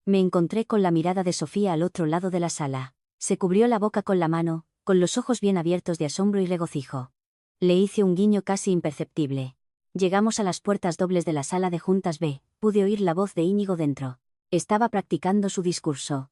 Me encontré con la mirada de Sofía al otro lado de la sala. Se cubrió la boca con la mano, con los ojos bien abiertos de asombro y regocijo. Le hice un guiño casi imperceptible. Llegamos a las puertas dobles de la sala de juntas B, pude oír la voz de Íñigo dentro. Estaba practicando su discurso.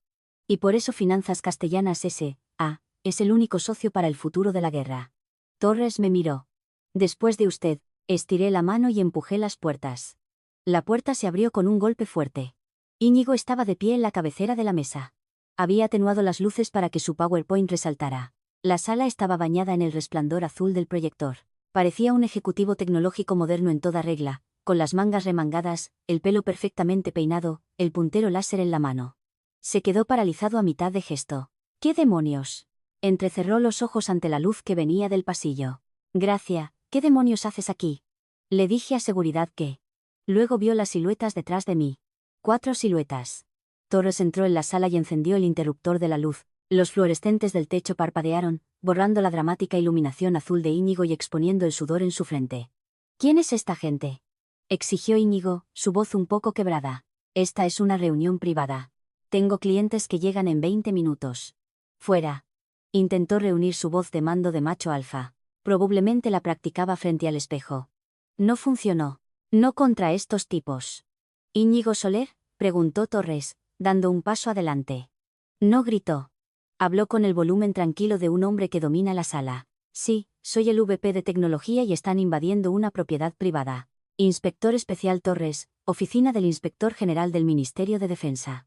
Y por eso Finanzas Castellanas S.A. es el único socio para el futuro de la guerra. Torres me miró. Después de usted, estiré la mano y empujé las puertas. La puerta se abrió con un golpe fuerte. Íñigo estaba de pie en la cabecera de la mesa. Había atenuado las luces para que su PowerPoint resaltara. La sala estaba bañada en el resplandor azul del proyector. Parecía un ejecutivo tecnológico moderno en toda regla, con las mangas remangadas, el pelo perfectamente peinado, el puntero láser en la mano. Se quedó paralizado a mitad de gesto. ¿Qué demonios? Entrecerró los ojos ante la luz que venía del pasillo. Gracia, ¿qué demonios haces aquí? Le dije a seguridad que. Luego vio las siluetas detrás de mí. 4 siluetas. Torres entró en la sala y encendió el interruptor de la luz. Los fluorescentes del techo parpadearon, borrando la dramática iluminación azul de Íñigo y exponiendo el sudor en su frente. ¿Quién es esta gente? Exigió Íñigo, su voz un poco quebrada. Esta es una reunión privada. Tengo clientes que llegan en 20 minutos. Fuera. Intentó reunir su voz de mando de macho alfa. Probablemente la practicaba frente al espejo. No funcionó. No contra estos tipos. ¿Íñigo Soler? Preguntó Torres, dando un paso adelante. No gritó. Habló con el volumen tranquilo de un hombre que domina la sala. Sí, soy el VP de tecnología y están invadiendo una propiedad privada. Inspector Especial Torres, Oficina del Inspector General del Ministerio de Defensa.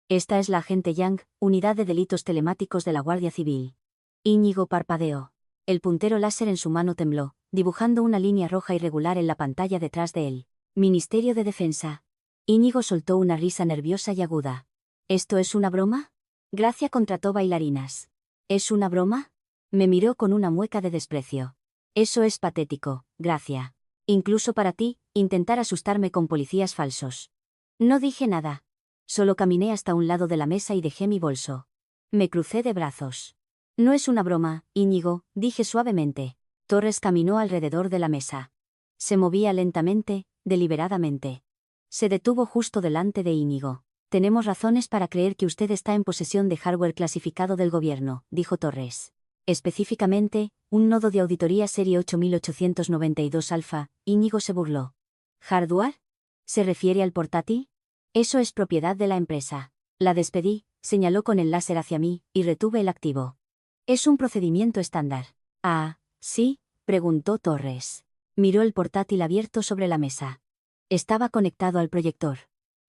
Esta es la agente Yang, Unidad de Delitos Telemáticos de la Guardia Civil. Íñigo parpadeó. El puntero láser en su mano tembló, dibujando una línea roja irregular en la pantalla detrás de él. Ministerio de Defensa. Íñigo soltó una risa nerviosa y aguda. ¿Esto es una broma? Gracia contrató bailarinas. ¿Es una broma? Me miró con una mueca de desprecio. Eso es patético, Gracia. Incluso para ti, intentar asustarme con policías falsos. No dije nada. Solo caminé hasta un lado de la mesa y dejé mi bolso. Me crucé de brazos. No es una broma, Íñigo, dije suavemente. Torres caminó alrededor de la mesa. Se movía lentamente, deliberadamente. Se detuvo justo delante de Íñigo. Tenemos razones para creer que usted está en posesión de hardware clasificado del gobierno, dijo Torres. Específicamente, un nodo de auditoría serie 8892 alfa. Íñigo se burló. ¿Hardware? ¿Se refiere al portátil? Eso es propiedad de la empresa. La despedí, señaló con el láser hacia mí, y retuve el activo. Es un procedimiento estándar. Ah, ¿sí? Preguntó Torres. Miró el portátil abierto sobre la mesa. Estaba conectado al proyector.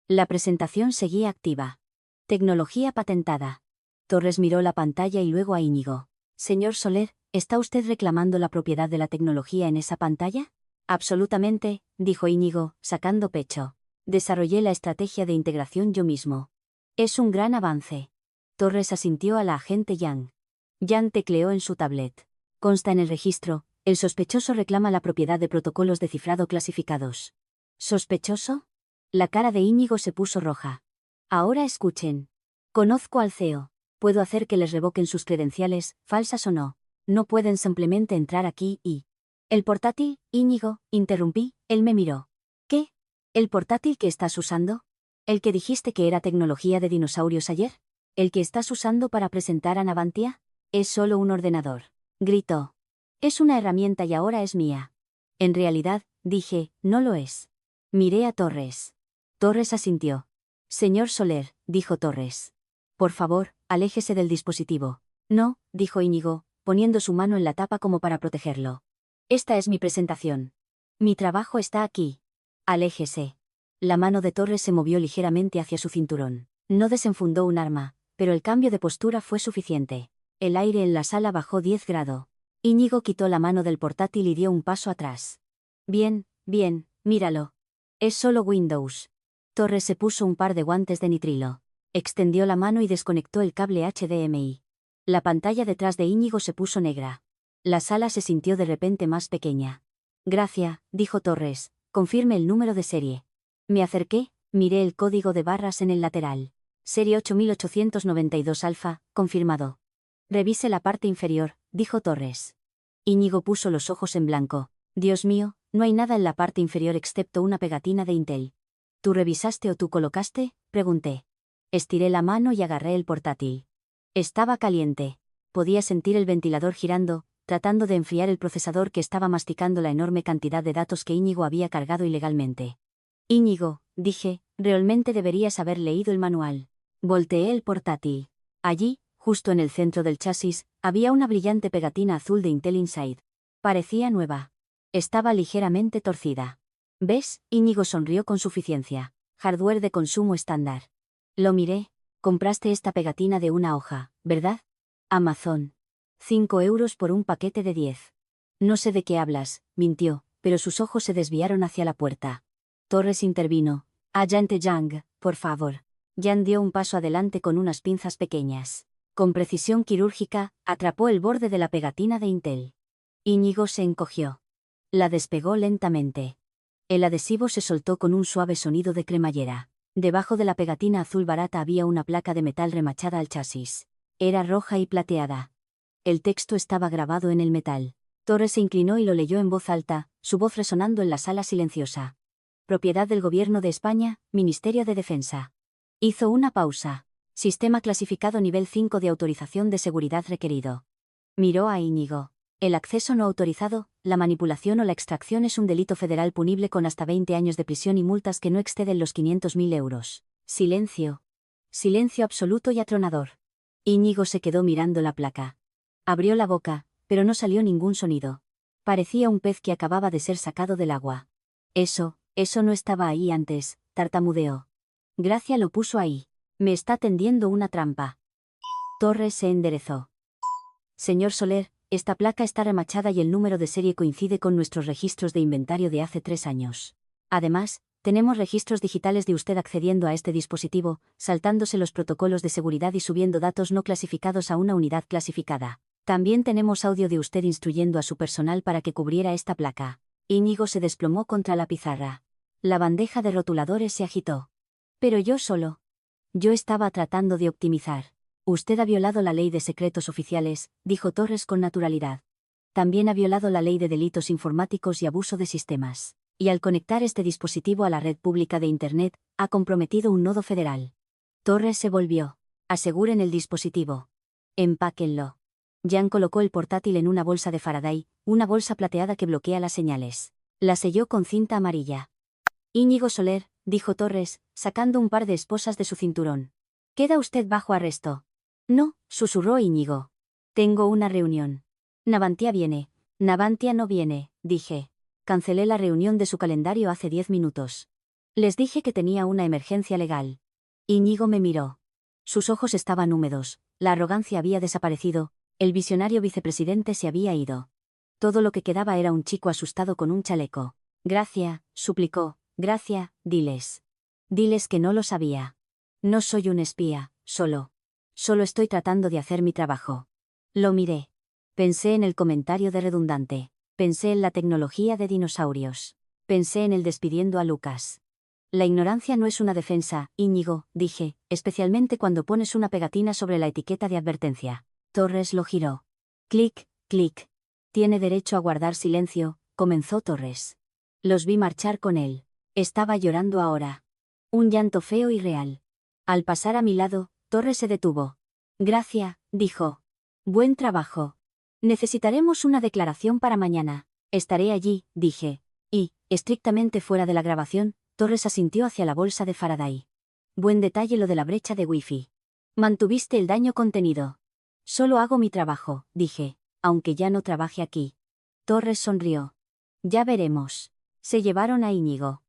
La presentación seguía activa. Tecnología patentada. Torres miró la pantalla y luego a Íñigo. Señor Soler, ¿está usted reclamando la propiedad de la tecnología en esa pantalla? Absolutamente, dijo Íñigo, sacando pecho. Desarrollé la estrategia de integración yo mismo. Es un gran avance. Torres asintió a la agente Yang. Yang tecleó en su tablet. Consta en el registro, el sospechoso reclama la propiedad de protocolos de cifrado clasificados. ¿Sospechoso? La cara de Íñigo se puso roja. Ahora escuchen. Conozco al CEO. Puedo hacer que les revoquen sus credenciales, falsas o no. No pueden simplemente entrar aquí y... ¿El portátil, Íñigo? Interrumpí, él me miró. ¿Qué? ¿El portátil que estás usando? ¿El que dijiste que era tecnología de dinosaurios ayer? ¿El que estás usando para presentar a Navantia? Es solo un ordenador. Gritó. Es una herramienta y ahora es mía. En realidad, dije, no lo es. Miré a Torres. Torres asintió. Señor Soler, dijo Torres. Por favor, aléjese del dispositivo. No, dijo Íñigo, poniendo su mano en la tapa como para protegerlo. Esta es mi presentación. Mi trabajo está aquí. Aléjese. La mano de Torres se movió ligeramente hacia su cinturón. No desenfundó un arma, pero el cambio de postura fue suficiente. El aire en la sala bajó 10 grados. Íñigo quitó la mano del portátil y dio un paso atrás. Bien, bien, míralo. Es solo Windows. Torres se puso un par de guantes de nitrilo. Extendió la mano y desconectó el cable HDMI. La pantalla detrás de Íñigo se puso negra. La sala se sintió de repente más pequeña. Gracia, dijo Torres, confirme el número de serie. Me acerqué, miré el código de barras en el lateral. Serie 8892 alfa, confirmado. Revise la parte inferior, dijo Torres. Íñigo puso los ojos en blanco. Dios mío, no hay nada en la parte inferior excepto una pegatina de Intel. ¿Tú revisaste o tú colocaste? Pregunté. Estiré la mano y agarré el portátil. Estaba caliente. Podía sentir el ventilador girando, tratando de enfriar el procesador que estaba masticando la enorme cantidad de datos que Íñigo había cargado ilegalmente. Íñigo, dije, realmente deberías haber leído el manual. Volteé el portátil. Allí, Justo en el centro del chasis, había una brillante pegatina azul de Intel Inside. Parecía nueva. Estaba ligeramente torcida. ¿Ves? Íñigo sonrió con suficiencia. Hardware de consumo estándar. Lo miré. Compraste esta pegatina de una hoja, ¿verdad? Amazon. 5 euros por un paquete de 10. No sé de qué hablas, mintió, pero sus ojos se desviaron hacia la puerta. Torres intervino. Agente Yang, por favor. Yang dio un paso adelante con unas pinzas pequeñas. Con precisión quirúrgica, atrapó el borde de la pegatina de Intel. Íñigo se encogió. La despegó lentamente. El adhesivo se soltó con un suave sonido de cremallera. Debajo de la pegatina azul barata había una placa de metal remachada al chasis. Era roja y plateada. El texto estaba grabado en el metal. Torres se inclinó y lo leyó en voz alta, su voz resonando en la sala silenciosa. Propiedad del Gobierno de España, Ministerio de Defensa. Hizo una pausa. Sistema clasificado nivel 5 de autorización de seguridad requerido. Miró a Íñigo. El acceso no autorizado, la manipulación o la extracción es un delito federal punible con hasta 20 años de prisión y multas que no exceden los 500.000 euros. Silencio. Silencio absoluto y atronador. Íñigo se quedó mirando la placa. Abrió la boca, pero no salió ningún sonido. Parecía un pez que acababa de ser sacado del agua. Eso no estaba ahí antes, tartamudeó. Gracia lo puso ahí. Me está tendiendo una trampa. Torres se enderezó. Señor Soler, esta placa está remachada y el número de serie coincide con nuestros registros de inventario de hace 3 años. Además, tenemos registros digitales de usted accediendo a este dispositivo, saltándose los protocolos de seguridad y subiendo datos no clasificados a una unidad clasificada. También tenemos audio de usted instruyendo a su personal para que cubriera esta placa. Íñigo se desplomó contra la pizarra. La bandeja de rotuladores se agitó. Pero yo solo. Yo estaba tratando de optimizar. Usted ha violado la ley de secretos oficiales, dijo Torres con naturalidad. También ha violado la ley de delitos informáticos y abuso de sistemas. Y al conectar este dispositivo a la red pública de Internet, ha comprometido un nodo federal. Torres se volvió. Aseguren el dispositivo. Empáquenlo. Jan colocó el portátil en una bolsa de Faraday, una bolsa plateada que bloquea las señales. La selló con cinta amarilla. Íñigo Soler, dijo Torres, sacando un par de esposas de su cinturón. ¿Queda usted bajo arresto? No, susurró Íñigo. Tengo una reunión. Navantia viene. Navantia no viene, dije. Cancelé la reunión de su calendario hace 10 minutos. Les dije que tenía una emergencia legal. Íñigo me miró. Sus ojos estaban húmedos, la arrogancia había desaparecido, el visionario vicepresidente se había ido. Todo lo que quedaba era un chico asustado con un chaleco. Gracia, suplicó, Gracia, diles. Diles que no lo sabía. No soy un espía, solo estoy tratando de hacer mi trabajo. Lo miré. Pensé en el comentario de redundante. Pensé en la tecnología de dinosaurios. Pensé en el despidiendo a Lucas. La ignorancia no es una defensa, Íñigo, dije, especialmente cuando pones una pegatina sobre la etiqueta de advertencia. Torres lo giró. Clic, clic. Tiene derecho a guardar silencio, comenzó Torres. Los vi marchar con él. Estaba llorando ahora. Un llanto feo y real. Al pasar a mi lado, Torres se detuvo. Gracia, dijo. Buen trabajo. Necesitaremos una declaración para mañana. Estaré allí, dije. Y, estrictamente fuera de la grabación, Torres asintió hacia la bolsa de Faraday. Buen detalle lo de la brecha de Wi-Fi. Mantuviste el daño contenido. Solo hago mi trabajo, dije, aunque ya no trabaje aquí. Torres sonrió. Ya veremos. Se llevaron a Íñigo.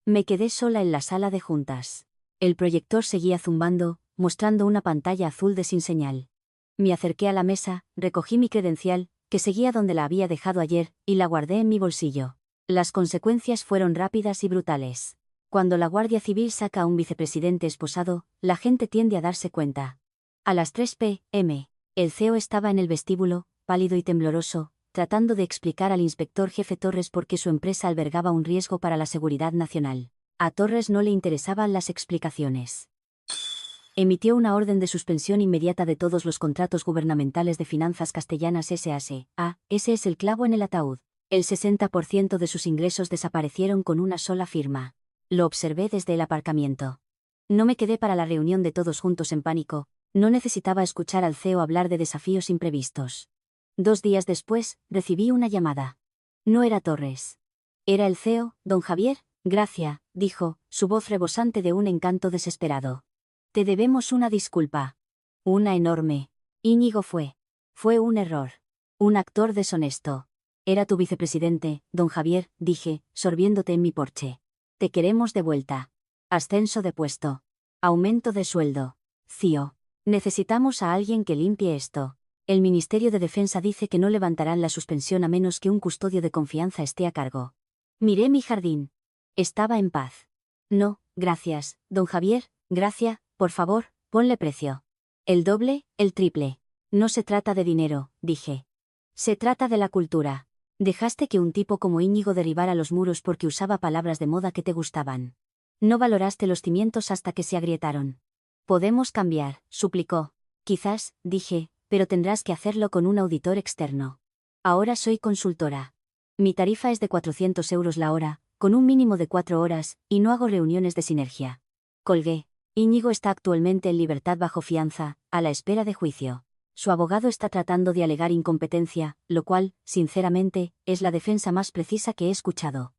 Me quedé sola en la sala de juntas. El proyector seguía zumbando, mostrando una pantalla azul de sin señal. Me acerqué a la mesa, recogí mi credencial, que seguía donde la había dejado ayer, y la guardé en mi bolsillo. Las consecuencias fueron rápidas y brutales. Cuando la Guardia Civil saca a un vicepresidente esposado, la gente tiende a darse cuenta. A las 3 p.m., el CEO estaba en el vestíbulo, pálido y tembloroso, tratando de explicar al inspector jefe Torres por qué su empresa albergaba un riesgo para la seguridad nacional. A Torres no le interesaban las explicaciones. Emitió una orden de suspensión inmediata de todos los contratos gubernamentales de Finanzas Castellanas S.A.S.A. Ese es el clavo en el ataúd. El 60% de sus ingresos desaparecieron con una sola firma. Lo observé desde el aparcamiento. No me quedé para la reunión de todos juntos en pánico, no necesitaba escuchar al CEO hablar de desafíos imprevistos. 2 días después, recibí una llamada. No era Torres. Era el CEO, don Javier. Gracia, dijo, su voz rebosante de un encanto desesperado. Te debemos una disculpa. Una enorme. Íñigo Fue un error. Un actor deshonesto. Era tu vicepresidente, don Javier, dije, sorbiéndote en mi porche. Te queremos de vuelta. Ascenso de puesto. Aumento de sueldo. CIO. Necesitamos a alguien que limpie esto. El Ministerio de Defensa dice que no levantarán la suspensión a menos que un custodio de confianza esté a cargo. Miré mi jardín. Estaba en paz. No, gracias, don Javier, gracias, por favor, ponle precio. El doble, el triple. No se trata de dinero, dije. Se trata de la cultura. Dejaste que un tipo como Íñigo derribara los muros porque usaba palabras de moda que te gustaban. No valoraste los cimientos hasta que se agrietaron. Podemos cambiar, suplicó. Quizás, dije, pero tendrás que hacerlo con un auditor externo. Ahora soy consultora. Mi tarifa es de 400 euros la hora, con un mínimo de 4 horas, y no hago reuniones de sinergia. Colgué. Íñigo está actualmente en libertad bajo fianza, a la espera de juicio. Su abogado está tratando de alegar incompetencia, lo cual, sinceramente, es la defensa más precisa que he escuchado.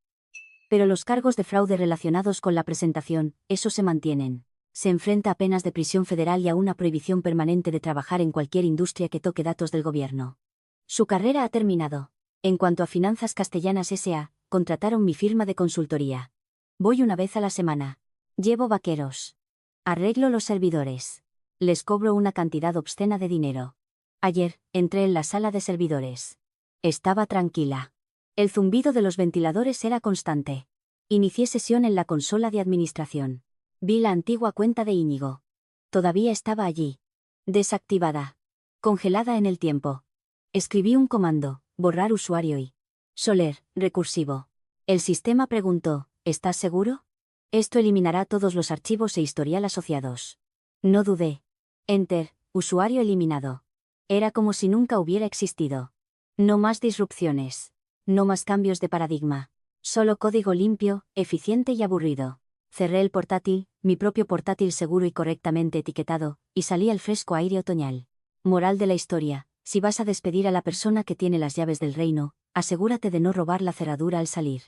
Pero los cargos de fraude relacionados con la presentación, eso se mantienen. Se enfrenta a penas de prisión federal y a una prohibición permanente de trabajar en cualquier industria que toque datos del gobierno. Su carrera ha terminado. En cuanto a Finanzas Castellanas S.A., contrataron mi firma de consultoría. Voy una vez a la semana. Llevo vaqueros. Arreglo los servidores. Les cobro una cantidad obscena de dinero. Ayer, entré en la sala de servidores. Estaba tranquila. El zumbido de los ventiladores era constante. Inicié sesión en la consola de administración. Vi la antigua cuenta de Íñigo. Todavía estaba allí. Desactivada. Congelada en el tiempo. Escribí un comando, borrar usuario y Soler, recursivo. El sistema preguntó, ¿estás seguro? Esto eliminará todos los archivos e historial asociados. No dudé. Enter, usuario eliminado. Era como si nunca hubiera existido. No más disrupciones. No más cambios de paradigma. Solo código limpio, eficiente y aburrido. Cerré el portátil, mi propio portátil seguro y correctamente etiquetado, y salí al fresco aire otoñal. Moral de la historia, si vas a despedir a la persona que tiene las llaves del reino, asegúrate de no robar la cerradura al salir.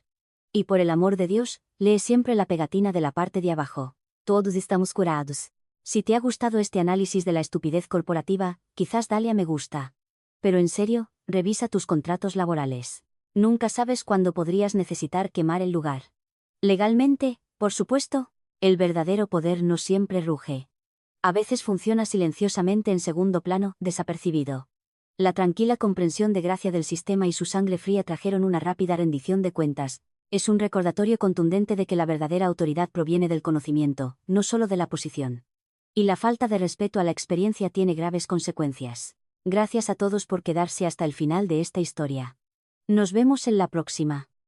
Y por el amor de Dios, lee siempre la pegatina de la parte de abajo. Todos estamos curados. Si te ha gustado este análisis de la estupidez corporativa, quizás dale a me gusta. Pero en serio, revisa tus contratos laborales. Nunca sabes cuándo podrías necesitar quemar el lugar. Legalmente, por supuesto, el verdadero poder no siempre ruge. A veces funciona silenciosamente en segundo plano, desapercibido. La tranquila comprensión de gracia del sistema y su sangre fría trajeron una rápida rendición de cuentas. Es un recordatorio contundente de que la verdadera autoridad proviene del conocimiento, no solo de la posición. Y la falta de respeto a la experiencia tiene graves consecuencias. Gracias a todos por quedarse hasta el final de esta historia. Nos vemos en la próxima.